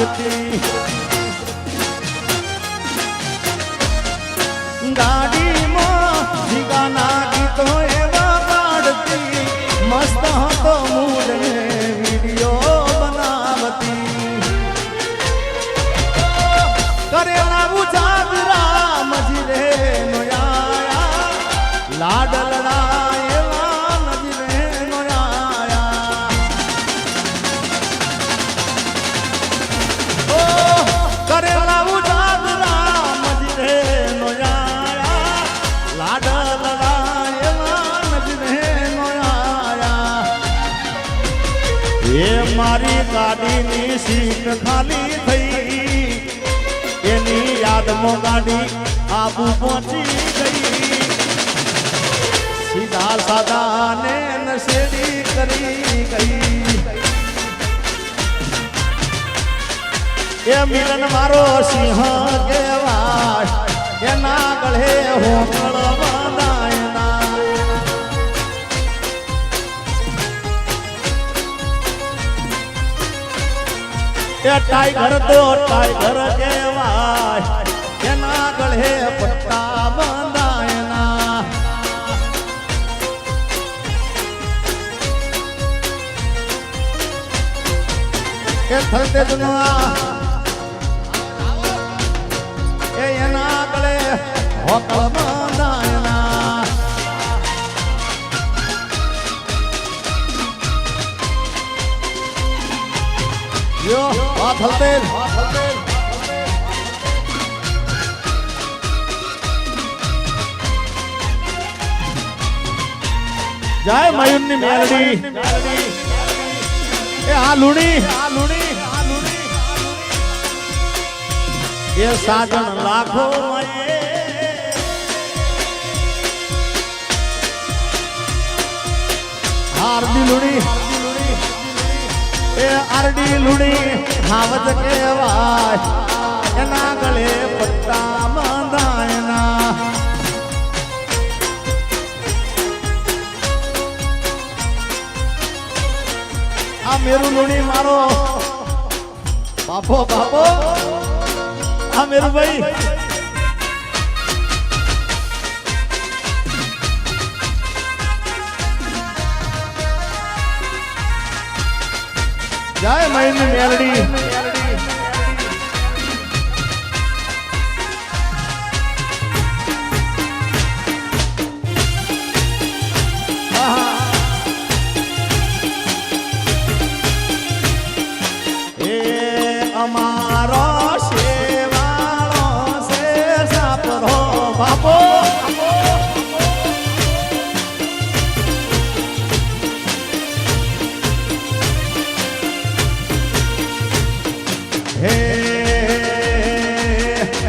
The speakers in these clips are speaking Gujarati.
લાગતી ગાડીમાં જીગાના ગીતો એવા કાઢતી મસ્ત હતો મૂડ વિડીયો બનાવતી કરેલા ઉજાગરા મજીરે નોયા લાડલડા એવા મજીરે નોયા ઓ કરેલા ઉજાગરા મજીરે નોયા લાડલડા એવા મજીરે નોયા એ મારી ગાડીની સીટ ખાલી થઈ એની યાદમાં ગાડી આબુ પહોંચી ગઈ સીધા સાદા ને નશેડી કરી ગઈ એ મિલન મારો સિંહ કહેવાય એના ગળે હોકળ બાંધાયના એ ટાઈગર તો ટાઈગર કહેવાય એના ગળે પટ્ટા બાંધાયના એ થલતે દુનિયા એ એના ગળે હોકળ બાંધાયના યો આ થલતે જય મયુરની મેલડી એ આ લુણી એ સાજન લાખો હારડી લુણી એ આરડી લુણી હાવજ કહેવાય એના ગળે પટ્ટા બાંધાયના આ મેરું લુણી મારો બાપો બાપો આ મેરું ભાઈ જય મયુરની મેલડી અમારો સેવાળો છે સાપરો બાપો હે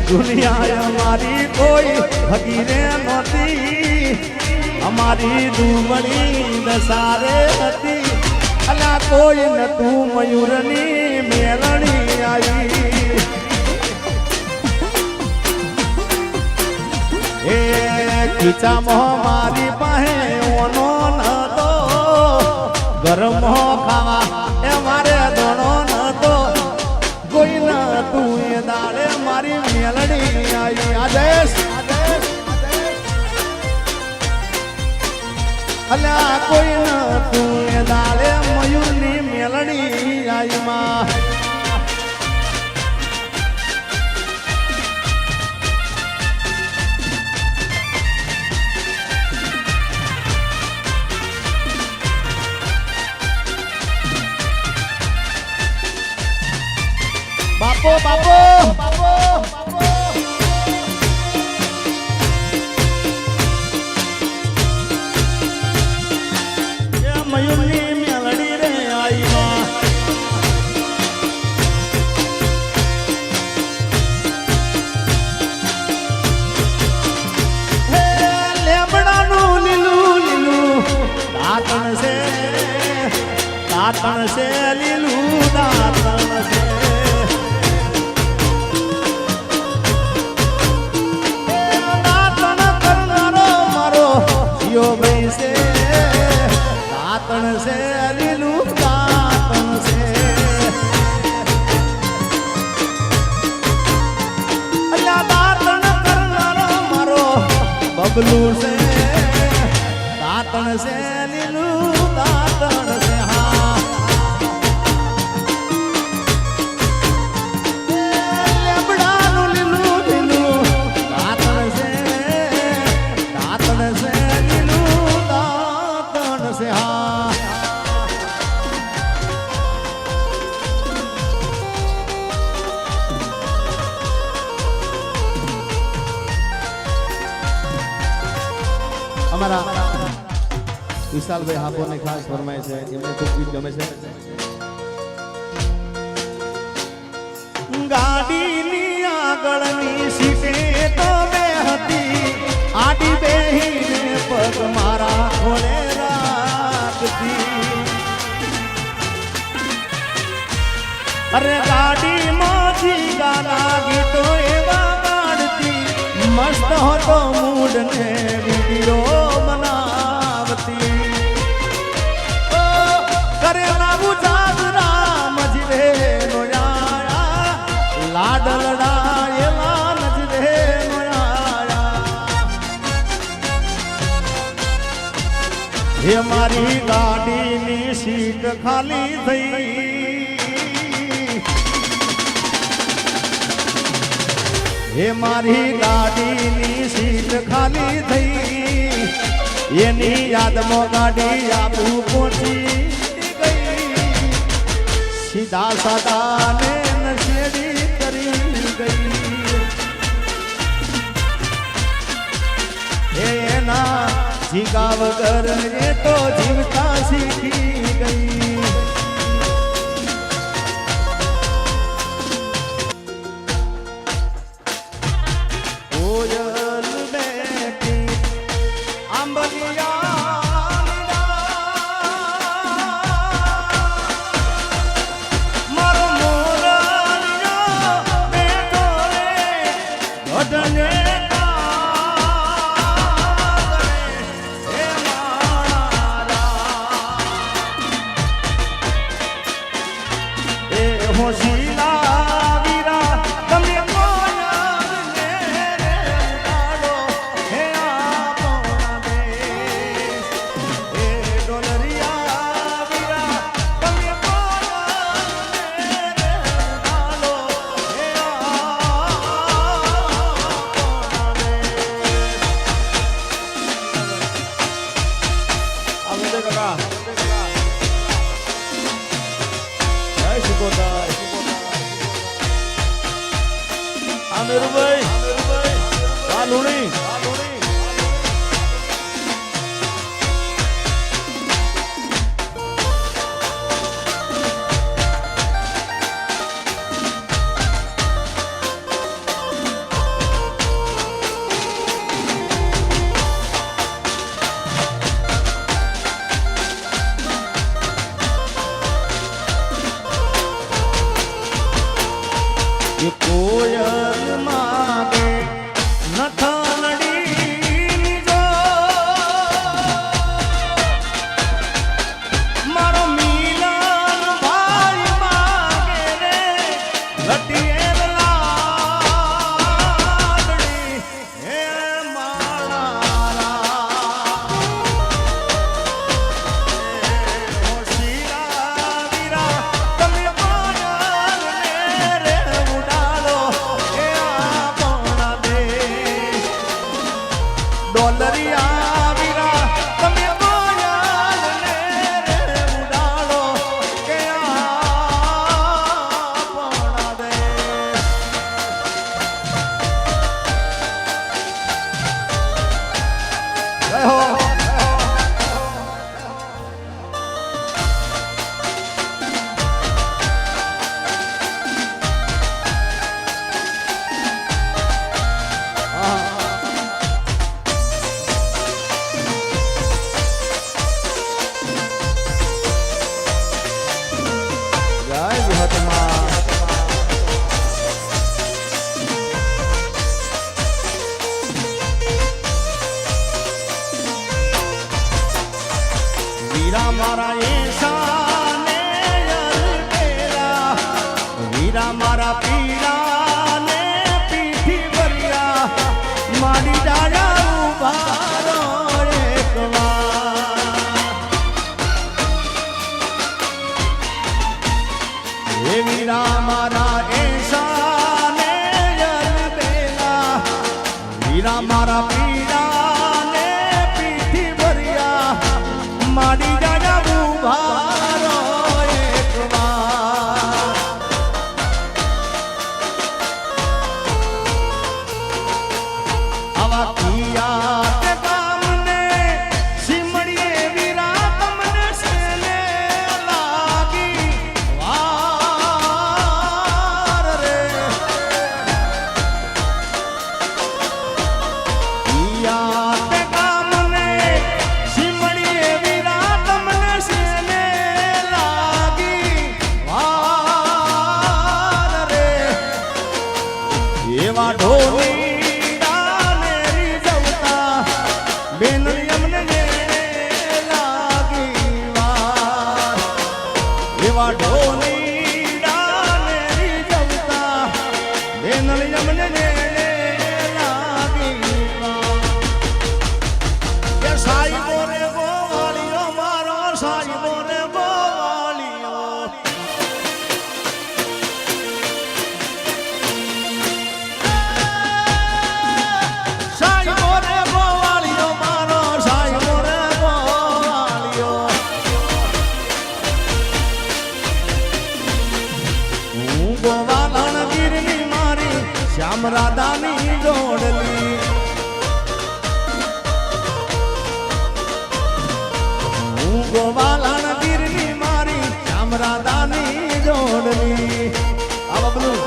દુનિયા અમારી કોઈ હગીરે નહોતી અમારી દુબળી દસારે હતી અલા કોઈ નતું મયુરની મેલણી આવી એ ખીચામાં મારી પાસે ઓનો નતો ગરમ ખાવા એ મારે દોણો નતો કોઈ નતું એ દાડે મારી મેલણી આવી આદેશ અલ્યા કોઈ નતું એ દાડે મયુરની મેલણી આવી માં બાપો બાપો મયુરની મેલડી રે આઈ હે લેબડાનું લીલું લીલું દાંતણ છે લીલું દાંતણ છે દાંતણ છે લીલું દાંતણ છે પગલું છે દાંતણ છે લીલું દાંતણ છે હા લેબડાનું લીલું લીલું દાંતણ છે લીલું દાંતણ છે હા અમારા વિશાલભાઈ હાપોને ખાસ ફરમાય છે એમને ખૂબ ગીત ગમે છે ગાડીની આગળની સીટે તો બે હતી આડી બેહીને પગ મારા ખોળે રાખતી અરે ગાડીમાંથી ગાના ગીતો એવા ગાડતી મસ્ત હતો મૂડ ને વિડીયો બનાવતી કરે નાવું જાગરા મજરે નોયા લાડલડા એવા નજરે નોયા હે મારી ગાડીની સીટ ખાલી થઈ હે મારી ગાડીની સીટ ખાલી થઈ એની યાદમાં ગાડી આબુ પહોંચી ગઈ સીધા સાદા ને નશેડી કરી ગઈ એના જીગા વગર એ તો જીવતા શીખી ગઈ Amirubhai, Aluni. કોયલ માગે નથનડી જો મારો મિલન ભાઈ માગે રે ઘટીએ લાડડી હે મારા શીરા વીરા તમે કોયલ ને રે ઉડાડો હે આપણા હે વીરા મારા એસાને યલબેલા વીરા મારા પીડાને પીઠી ભર્યા માડી જાજા ઉભારો એકવાર આવા કિયા તે કામને સિમડીએ વીરા તમને સેને લાગી વાર રે કિયા તે કામને સિમડીએ વીરા તમને સેને લાગી વાર રે એવા ઢોલી બેનલી અમને લાગી વાર એવા ઢોલી ડાનેરી જવતા બેનલી અમને લાગી વાર કે સાઈબો રે ગોવાળીઓ મારો સાઈબો રે ગોવાળીઓ સાઈબો રે ગોવાળીઓ મારો સાઈબો રે ગોવાળીઓ હું ગોવાલણ ગીરની મારી શ્યામ રાધાની જોડલી હું ગોવાલણ ગીરની મારી શ્યામ રાધાની જોડલી આ બબલું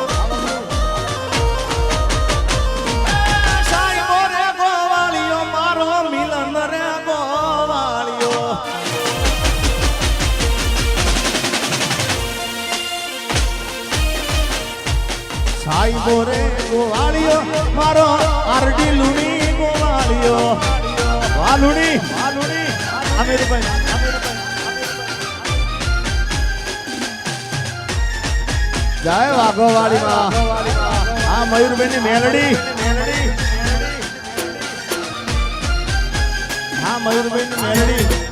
સાઈબો રે ગોવાળીઓ મારો મિલન રે ગોવાળીઓ સાઈબો રે ગોવાળીઓ મારો આરડી લુણી ગોવાળીઓ વાલુણી વાલુણી અમીરભાઈ જય વાઘોવાળીમાં આ મયુરભાઈની મેલડી હા મયુરભાઈની મેલડી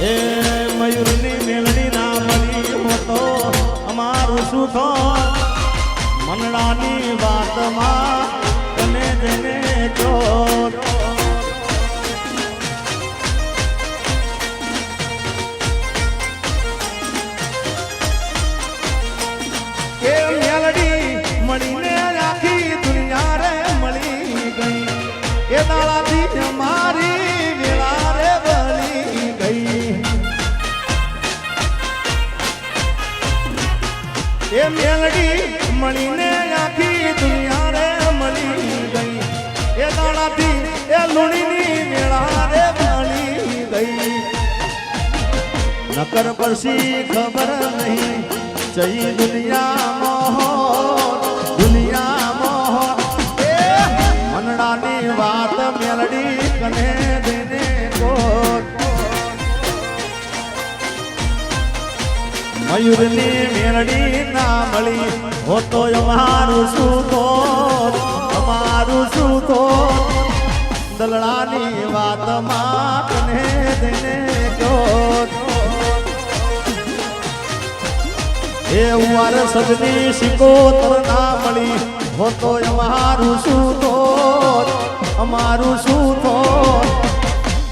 એ મયુરની મેલડી ના મળી હોતો અમારું શું થો મનડાની વાતમાં તને જેને જો એ મેલડી મળીને આખી દુનિયા રે મળી ગઈ એ દાડાથી મારી વેળા રે બળી ગઈ એ મેલડી મળીને આખી દુનિયા રે મળી ગઈ એ દાડાથી એ લુણીની વેળા રે બળી ગઈ નકર પછી ખબર નહીં જઈ દુનિયા મોહ એ મનડાની વાત મેલડી કને દેને કોટ મયુરની મેલડી ના મળી હોતો અમારું શું થોત અમારું શું થોત દલડાની વાતમાં કને દેને કોટ એ ઉવાર સજની શિકોતર ના મળી હોતો અમારું શું થોત અમારું શું થોત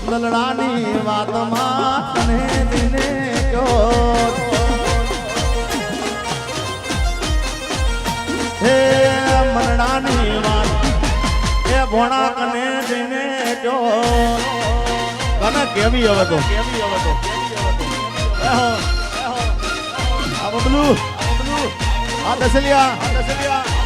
દલડાની વાતમાં કને દેને કોટ હે મનડાની વાત એ ભોણા કને જઈને જો કને કેવી હવે તો આ બબલું આ દસલિયા